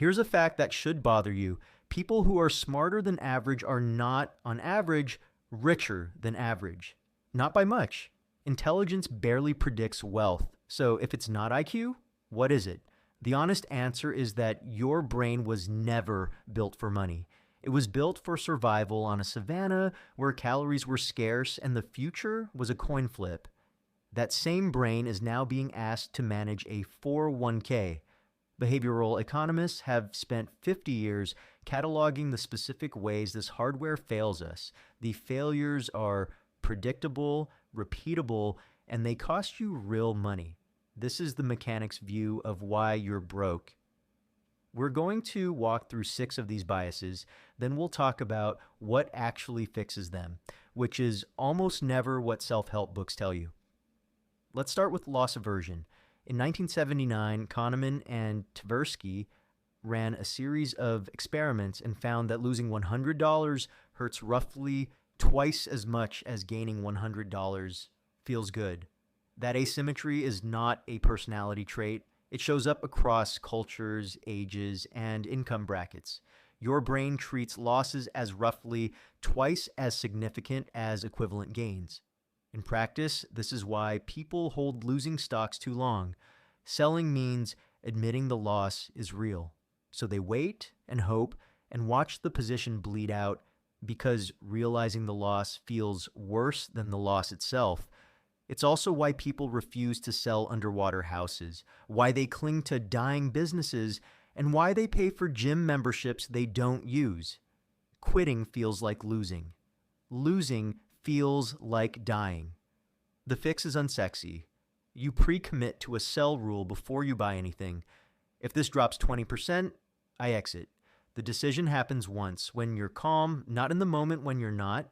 Here's a fact that should bother you. People who are smarter than average are not, on average, richer than average. Not by much. Intelligence barely predicts wealth. So if it's not IQ, what is it? The honest answer is that your brain was never built for money. It was built for survival on a savanna where calories were scarce and the future was a coin flip. That same brain is now being asked to manage a 401k. Behavioral economists have spent 50 years cataloging the specific ways this hardware fails us. The failures are predictable, repeatable, and they cost you real money. This is the mechanic's view of why you're broke. We're going to walk through 6 of these biases, then we'll talk about what actually fixes them, which is almost never what self-help books tell you. Let's start with loss aversion. In 1979, Kahneman and Tversky ran a series of experiments and found that losing $100 hurts roughly twice as much as gaining $100 feels good. That asymmetry is not a personality trait. It shows up across cultures, ages, and income brackets. Your brain treats losses as roughly twice as significant as equivalent gains. In practice, this is why people hold losing stocks too long. Selling means admitting the loss is real. So they wait and hope and watch the position bleed out because realizing the loss feels worse than the loss itself. It's also why people refuse to sell underwater houses, why they cling to dying businesses, and why they pay for gym memberships they don't use. Quitting feels like losing. Losing feels like dying. The fix is unsexy. You pre-commit to a sell rule before you buy anything. If this drops 20%, I exit. The decision happens once, when you're calm, not in the moment when you're not.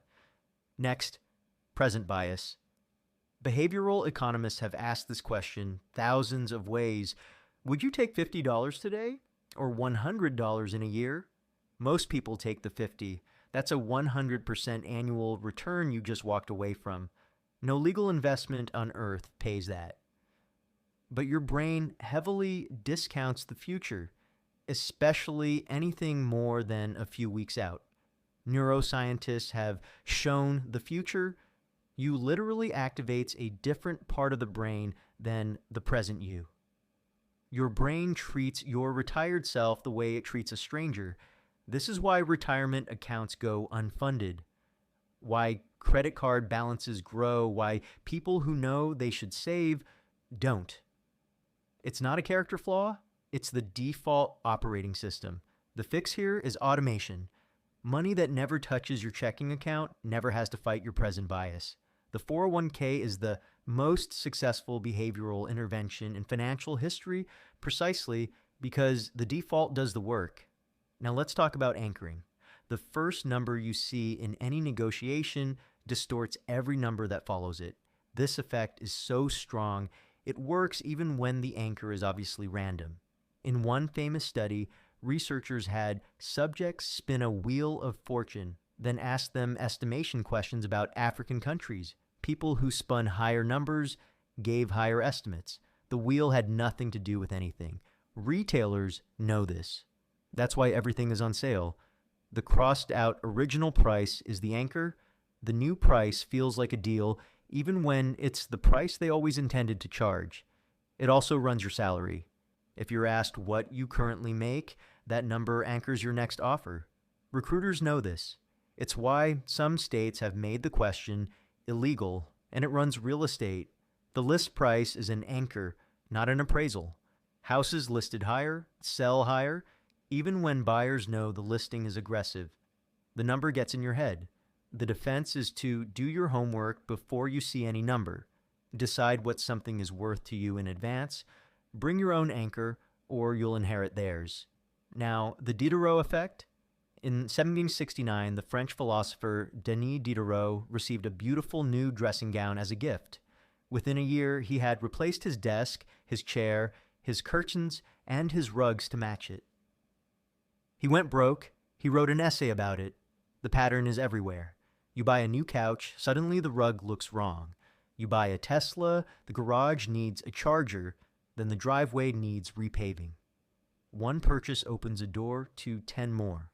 Next, present bias. Behavioral economists have asked this question thousands of ways. Would you take $50 today or $100 in a year? Most people take the 50. That's a 100% annual return you just walked away from. No legal investment on earth pays that. But your brain heavily discounts the future, especially anything more than a few weeks out. Neuroscientists have shown the future you literally activates a different part of the brain than the present you. Your brain treats your retired self the way it treats a stranger. This is why retirement accounts go unfunded, why credit card balances grow, why people who know they should save don't. It's not a character flaw, it's the default operating system. The fix here is automation. Money that never touches your checking account never has to fight your present bias. The 401k is the most successful behavioral intervention in financial history precisely because the default does the work. Now let's talk about anchoring. The first number you see in any negotiation distorts every number that follows it. This effect is so strong, it works even when the anchor is obviously random. In one famous study, researchers had subjects spin a wheel of fortune, then asked them estimation questions about African countries. People who spun higher numbers gave higher estimates. The wheel had nothing to do with anything. Retailers know this. That's why everything is on sale. The crossed out original price is the anchor. The new price feels like a deal even when it's the price they always intended to charge. It also runs your salary. If you're asked what you currently make, that number anchors your next offer. Recruiters know this. It's why some states have made the question illegal, and it runs real estate. The list price is an anchor, not an appraisal. Houses listed higher sell higher, even when buyers know the listing is aggressive. The number gets in your head. The defense is to do your homework before you see any number. Decide what something is worth to you in advance. Bring your own anchor, or you'll inherit theirs. Now, the Diderot effect. In 1769, the French philosopher Denis Diderot received a beautiful new dressing gown as a gift. Within a year, he had replaced his desk, his chair, his curtains, and his rugs to match it. He went broke. He wrote an essay about it. The pattern is everywhere. You buy a new couch, suddenly the rug looks wrong. You buy a Tesla, the garage needs a charger, then the driveway needs repaving. One purchase opens a door to 10 more.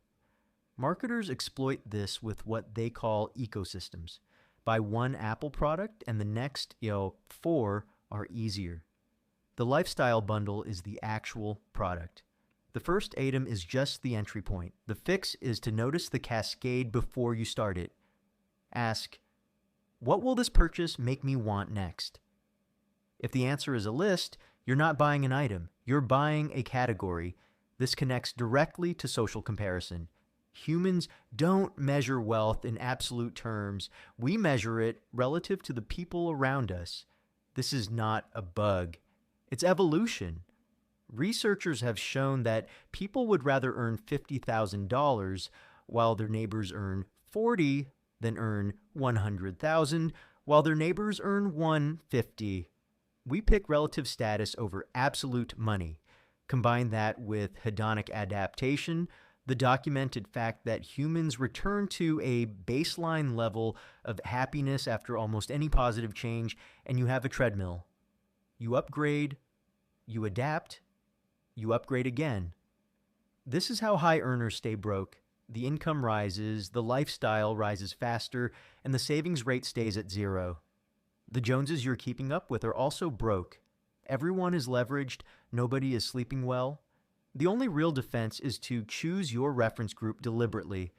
Marketers exploit this with what they call ecosystems. Buy one Apple product and the next, 4 are easier. The lifestyle bundle is the actual product. The first item is just the entry point. The fix is to notice the cascade before you start it. Ask, what will this purchase make me want next? If the answer is a list, you're not buying an item, you're buying a category. This connects directly to social comparison. Humans don't measure wealth in absolute terms. We measure it relative to the people around us. This is not a bug. It's evolution. Researchers have shown that people would rather earn $50,000 while their neighbors earn $40,000 than earn $100,000 while their neighbors earn $150,000. We pick relative status over absolute money. Combine that with hedonic adaptation, the documented fact that humans return to a baseline level of happiness after almost any positive change, and you have a treadmill. You upgrade, you adapt, you upgrade again. This is how high earners stay broke. The income rises, the lifestyle rises faster, and the savings rate stays at 0. The Joneses you're keeping up with are also broke. Everyone is leveraged, nobody is sleeping well. The only real defense is to choose your reference group deliberately.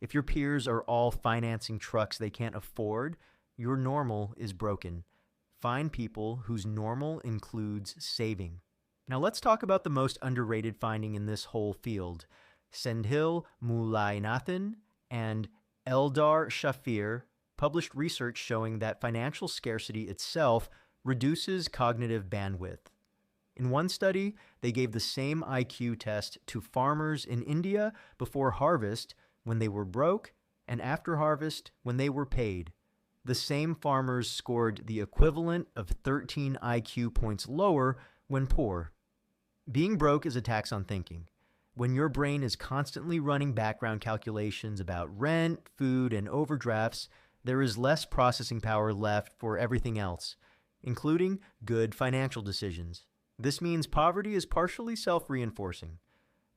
If your peers are all financing trucks they can't afford, your normal is broken. Find people whose normal includes saving. Now let's talk about the most underrated finding in this whole field. Sendhil Mullainathan and Eldar Shafir published research showing that financial scarcity itself reduces cognitive bandwidth. In one study, they gave the same IQ test to farmers in India before harvest when they were broke and after harvest when they were paid. The same farmers scored the equivalent of 13 IQ points lower when poor. Being broke is a tax on thinking. When your brain is constantly running background calculations about rent, food, and overdrafts, there is less processing power left for everything else, including good financial decisions. This means poverty is partially self-reinforcing.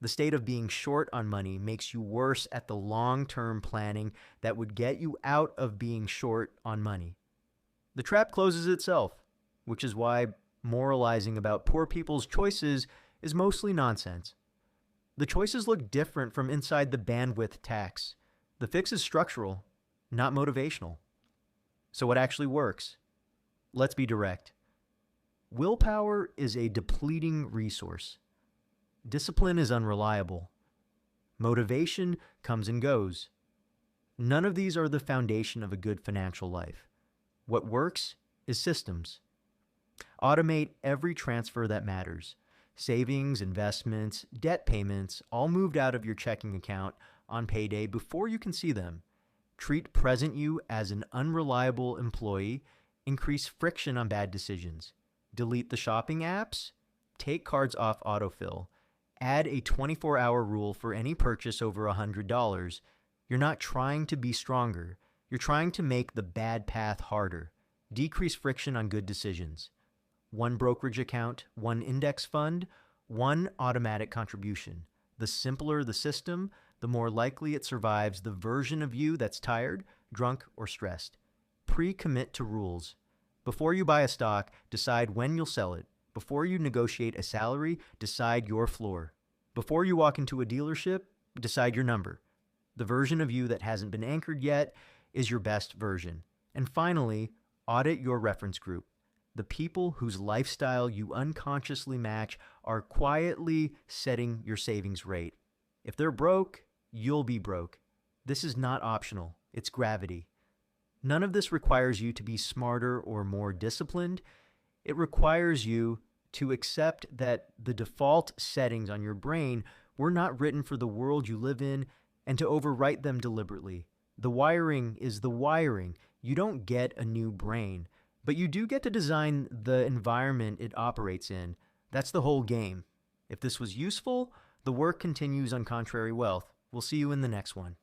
The state of being short on money makes you worse at the long-term planning that would get you out of being short on money. The trap closes itself, which is why moralizing about poor people's choices is mostly nonsense. The choices look different from inside the bandwidth tax. The fix is structural, not motivational. So what actually works? Let's be direct. Willpower is a depleting resource. Discipline is unreliable. Motivation comes and goes. None of these are the foundation of a good financial life. What works is systems. Automate every transfer that matters. Savings, investments, debt payments, all moved out of your checking account on payday before you can see them. Treat present you as an unreliable employee. Increase friction on bad decisions. Delete the shopping apps. Take cards off autofill. Add a 24-hour rule for any purchase over $100. You're not trying to be stronger. You're trying to make the bad path harder. Decrease friction on good decisions. One brokerage account, one index fund, one automatic contribution. The simpler the system, the more likely it survives the version of you that's tired, drunk, or stressed. Pre-commit to rules. Before you buy a stock, decide when you'll sell it. Before you negotiate a salary, decide your floor. Before you walk into a dealership, decide your number. The version of you that hasn't been anchored yet is your best version. And finally, audit your reference group. The people whose lifestyle you unconsciously match are quietly setting your savings rate. If they're broke, you'll be broke. This is not optional. It's gravity. None of this requires you to be smarter or more disciplined. It requires you to accept that the default settings on your brain were not written for the world you live in and to overwrite them deliberately. The wiring is the wiring. You don't get a new brain, but you do get to design the environment it operates in. That's the whole game. If this was useful, the work continues on Contrary Wealth. We'll see you in the next one.